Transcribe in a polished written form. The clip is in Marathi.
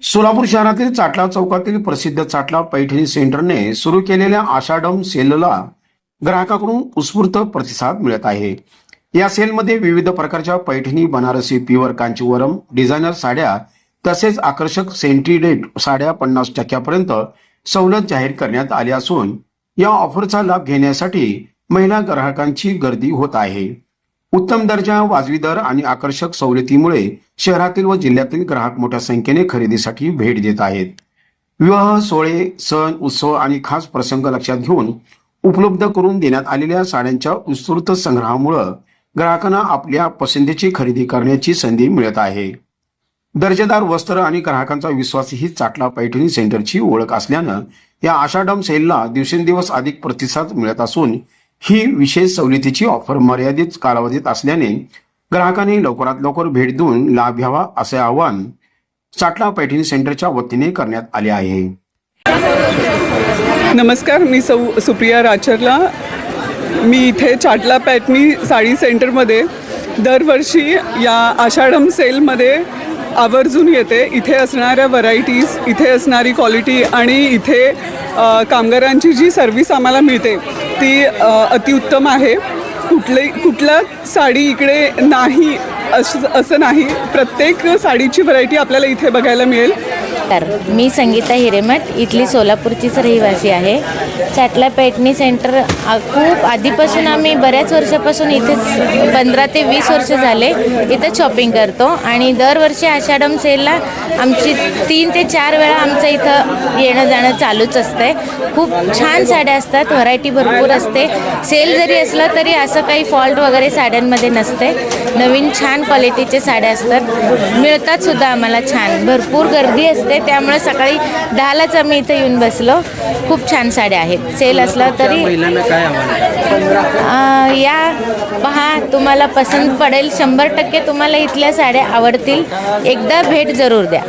सोलापूर शहरातील चाटला चौकातील प्रसिद्ध चाटला पैठणी सेंटरने सुरू केलेल्या आषाढम सेलला ग्राहकांकडून उत्स्फूर्त प्रतिसाद मिळत आहे। या सेलमध्ये विविध प्रकारच्या पैठणी, बनारसी, प्युअर कांचीवरम, डिझायनर साड्या तसेच आकर्षक सेंट्रीडेड साड्या 50% सवलत जाहीर करण्यात आली असून या ऑफरचा लाभ घेण्यासाठी महिला ग्राहकांची गर्दी होत आहे। उत्तम दर्जा, वाजवी दर आणि आकर्षक सवलतीमुळे शहरातील व जिल्ह्यातील ग्राहक मोठ्या संख्येने खरेदीसाठी भेट देत आहेत। विवाह, सोहळे, सण, उत्सव आणि खास प्रसंग लक्षात घेऊन उपलब्ध करून देण्यात आलेल्या साड्यांच्या उत्स्फूर्त संग्रहामुळे ग्राहकांना आपल्या पसंतीची खरेदी करण्याची संधी मिळत आहे। दर्जेदार वस्त्र आणि ग्राहकांचा विश्वास ही चाटला पैठणी सेंटरची ओळख असल्यानं या आषाढम सेलला दिवसेंदिवस अधिक प्रतिसाद मिळत असून ही विशेष सवलतीची ऑफर मर्यादित कालावधीत असल्याने ग्राहकांनी लवकरात लवकर भेट देऊन लाभ घ्यावा असे आवाहन चाटला पैठणी सेंटरच्या वतीने करण्यात आले आहे। नमस्कार, मी सुप्रिया राचरला। मी इथे चाटला पैठणी साडी सेंटरमध्ये दरवर्षी या आषाढम सेलमध्ये आवर्जून येते। इथे असणाऱ्या व्हरायटीज, इथे असणारी क्वालिटी आणि इथे कामगारांची जी सर्व्हिस आम्हाला मिळते ती अतिउत्तम आहे। कुठला साडी इकडे नाही असं नाही, प्रत्येक साडीची व्हरायटी आपल्याला इथे बघायला मिळेल। मी संगीता हिरेमठ, इथली सोलापूरचीच रहिवासी आहे। चाटला पैठणी सेंटर खूप आधीपासून आम्ही बऱ्याच वर्षापासून इथेच 15 ते 20 वर्ष झाले इथे शॉपिंग करतो आणि दरवर्षी आषाढम सेलला आमची 3 ते 4 वेळा आमचं इथं येणं जाणं चालूच असते। खूप छान साड्या असतात, व्हरायटी भरपूर असते। सेल जरी असलं तरी असं काही फॉल्ट वगैरे साड्यांमध्ये नसते। नवीन छान क्वालिटीचे साड्या असतात, मिळतात सुद्धा आम्हाला छान। भरपूर गर्दी असते, त्यामुळे सकाळी 10लाच आम्ही इथे येऊन बसलो। खूप छान साड्या आहेत, सेल असला तरी या पहा, तुम्हाला पसंत पडेल। 100% तुम्हाला इथल्या साड्या आवडतील, एकदा भेट जरूर द्या।